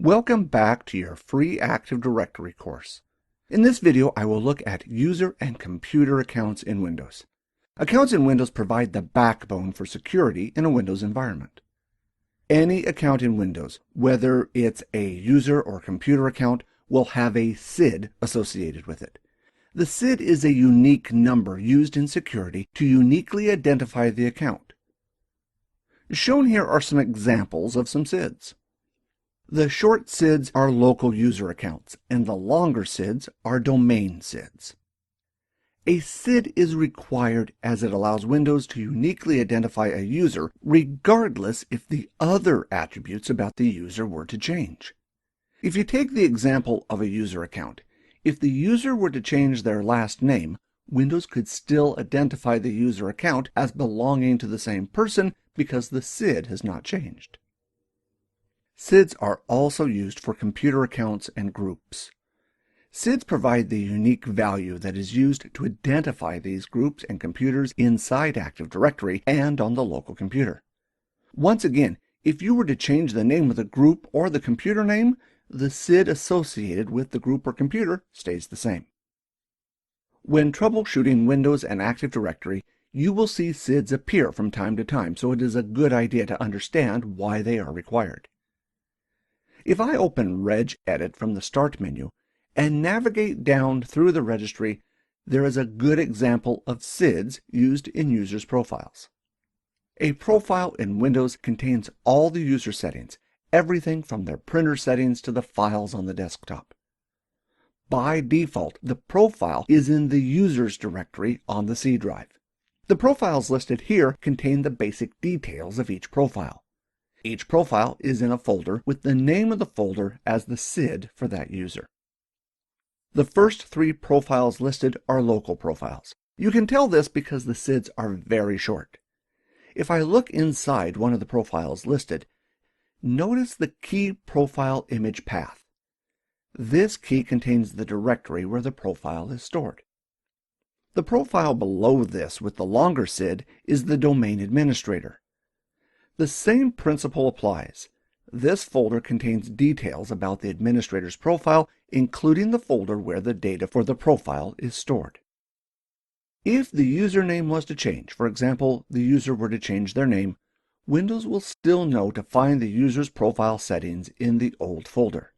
Welcome back to your free Active Directory course. In this video, I will look at user and computer accounts in Windows. Accounts in Windows provide the backbone for security in a Windows environment. Any account in Windows, whether it's a user or computer account, will have a SID associated with it. The SID is a unique number used in security to uniquely identify the account. Shown here are some examples of some SIDs. The short SIDs are local user accounts, and the longer SIDs are domain SIDs. A SID is required as it allows Windows to uniquely identify a user regardless if the other attributes about the user were to change. If you take the example of a user account, if the user were to change their last name, Windows could still identify the user account as belonging to the same person because the SID has not changed. SIDs are also used for computer accounts and groups. SIDs provide the unique value that is used to identify these groups and computers inside Active Directory and on the local computer. Once again, if you were to change the name of the group or the computer name, the SID associated with the group or computer stays the same. When troubleshooting Windows and Active Directory, you will see SIDs appear from time to time, so it is a good idea to understand why they are required. If I open regedit from the Start menu and navigate down through the registry, there is a good example of SIDs used in users' profiles. A profile in Windows contains all the user settings, everything from their printer settings to the files on the desktop. By default, the profile is in the Users directory on the C drive. The profiles listed here contain the basic details of each profile. Each profile is in a folder with the name of the folder as the SID for that user. The first three profiles listed are local profiles. You can tell this because the SIDs are very short. If I look inside one of the profiles listed, notice the key profile image path. This key contains the directory where the profile is stored. The profile below this with the longer SID is the domain administrator. The same principle applies. This folder contains details about the administrator's profile, including the folder where the data for the profile is stored. If the username was to change, for example, the user were to change their name, Windows will still know to find the user's profile settings in the old folder.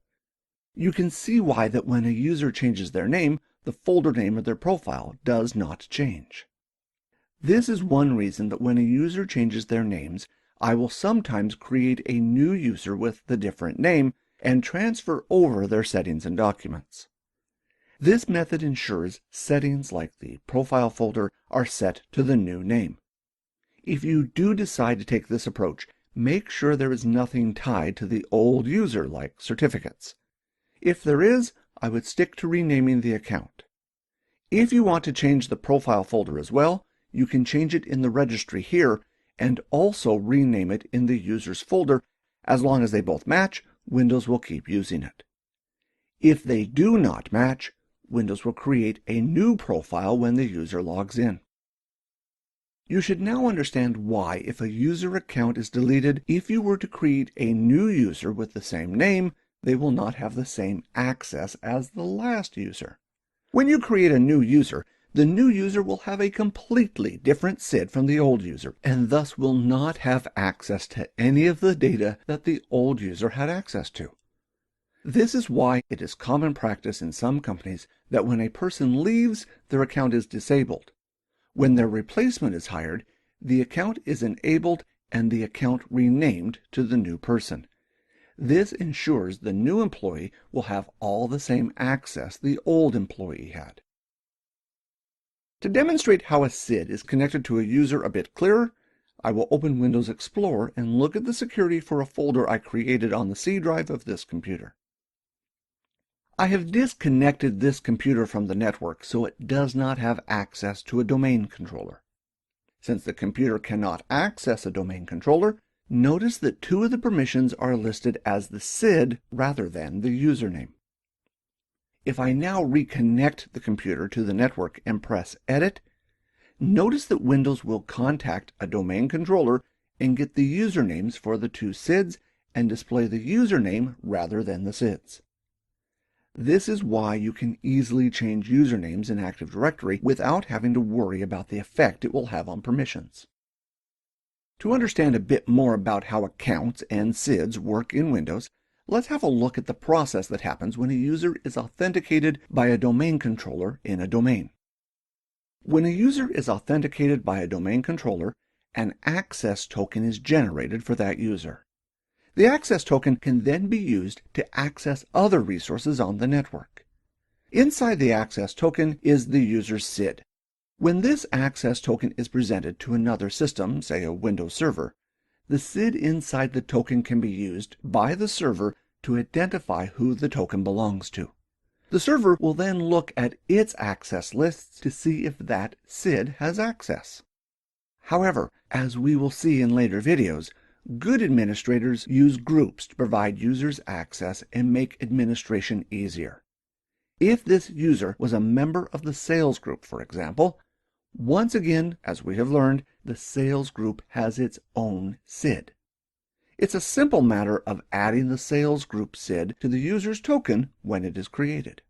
You can see why that when a user changes their name, the folder name of their profile does not change. This is one reason that when a user changes their names, I will sometimes create a new user with the different name and transfer over their settings and documents. This method ensures settings like the profile folder are set to the new name. If you do decide to take this approach, make sure there is nothing tied to the old user like certificates. If there is, I would stick to renaming the account. If you want to change the profile folder as well, you can change it in the registry here and also rename it in the user's folder. As long as they both match, Windows will keep using it. If they do not match, Windows will create a new profile when the user logs in. You should now understand why, if a user account is deleted, if you were to create a new user with the same name, they will not have the same access as the last user. When you create a new user, the new user will have a completely different SID from the old user, and thus will not have access to any of the data that the old user had access to. This is why it is common practice in some companies that when a person leaves, their account is disabled. When their replacement is hired, the account is enabled and the account renamed to the new person. This ensures the new employee will have all the same access the old employee had. To demonstrate how a SID is connected to a user a bit clearer, I will open Windows Explorer and look at the security for a folder I created on the C drive of this computer. I have disconnected this computer from the network so it does not have access to a domain controller. Since the computer cannot access a domain controller, notice that two of the permissions are listed as the SID rather than the username. If I now reconnect the computer to the network and press Edit, notice that Windows will contact a domain controller and get the usernames for the two SIDs and display the username rather than the SIDS. This is why you can easily change usernames in Active Directory without having to worry about the effect it will have on permissions. To understand a bit more about how accounts and SIDS work in Windows, let's have a look at the process that happens when a user is authenticated by a domain controller in a domain. When a user is authenticated by a domain controller, an access token is generated for that user. The access token can then be used to access other resources on the network. Inside the access token is the user's SID. When this access token is presented to another system, say a Windows server, the SID inside the token can be used by the server to identify who the token belongs to. The server will then look at its access lists to see if that SID has access. However, as we will see in later videos, good administrators use groups to provide users access and make administration easier. If this user was a member of the sales group, for example, once again, as we have learned, the sales group has its own SID. It's a simple matter of adding the sales group SID to the user's token when it is created.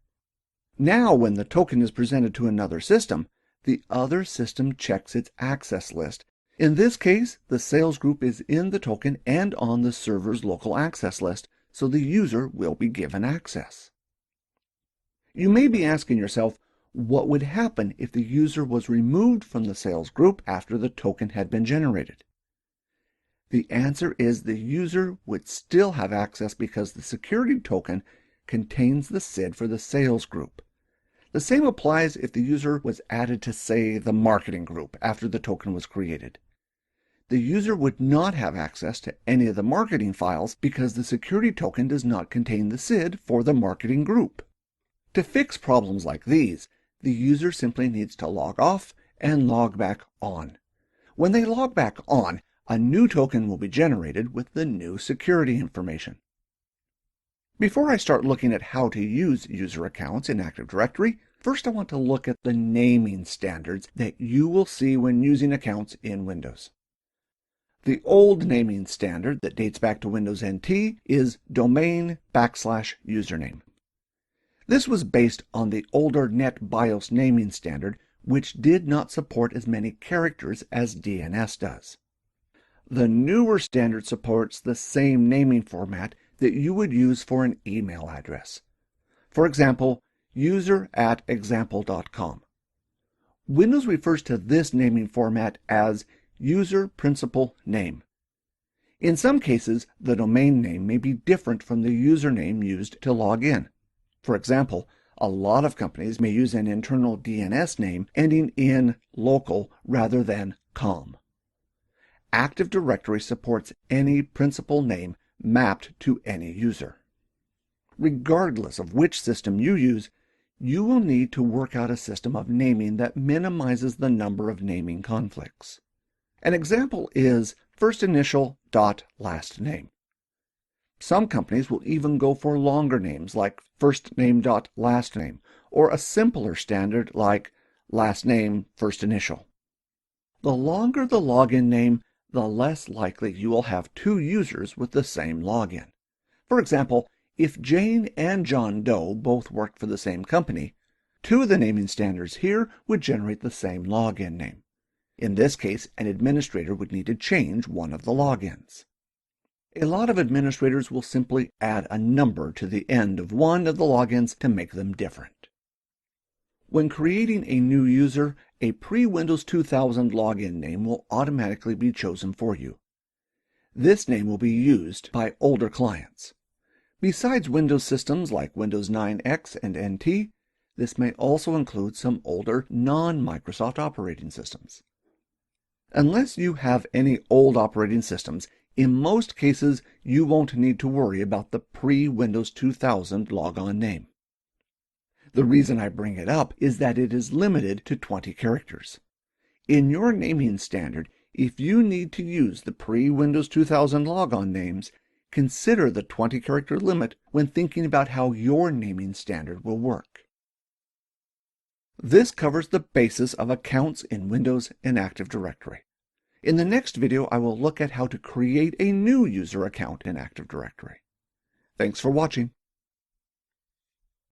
Now, when the token is presented to another system, the other system checks its access list. In this case, the sales group is in the token and on the server's local access list, so the user will be given access. You may be asking yourself, what would happen if the user was removed from the sales group after the token had been generated? The answer is the user would still have access because the security token contains the SID for the sales group. The same applies if the user was added to, say, the marketing group after the token was created. The user would not have access to any of the marketing files because the security token does not contain the SID for the marketing group. To fix problems like these, the user simply needs to log off and log back on. When they log back on, a new token will be generated with the new security information. Before I start looking at how to use user accounts in Active Directory, first I want to look at the naming standards that you will see when using accounts in Windows. The old naming standard that dates back to Windows NT is domain/username. This was based on the older NetBIOS naming standard, which did not support as many characters as DNS does. The newer standard supports the same naming format that you would use for an email address. For example, user@example.com. Windows refers to this naming format as user principal name. In some cases, the domain name may be different from the username used to log in. For example, a lot of companies may use an internal DNS name ending in local rather than com. Active Directory supports any principal name mapped to any user. Regardless of which system you use, you will need to work out a system of naming that minimizes the number of naming conflicts. An example is first initial dot last name. Some companies will even go for longer names like first name dot last name, or a simpler standard like last name first initial. The longer the login name, the less likely you will have two users with the same login. For example, if Jane and John Doe both worked for the same company, two of the naming standards here would generate the same login name. In this case, an administrator would need to change one of the logins. A lot of administrators will simply add a number to the end of one of the logins to make them different. When creating a new user, a pre-Windows 2000 login name will automatically be chosen for you. This name will be used by older clients. Besides Windows systems like Windows 9X and NT, this may also include some older non-Microsoft operating systems. Unless you have any old operating systems, in most cases you won't need to worry about the pre-Windows 2000 logon name. The reason I bring it up is that it is limited to 20 characters. In your naming standard, if you need to use the pre-Windows 2000 logon names, consider the 20-character limit when thinking about how your naming standard will work. This covers the basis of accounts in Windows and Active Directory. In the next video, I will look at how to create a new user account in Active Directory. Thanks for watching.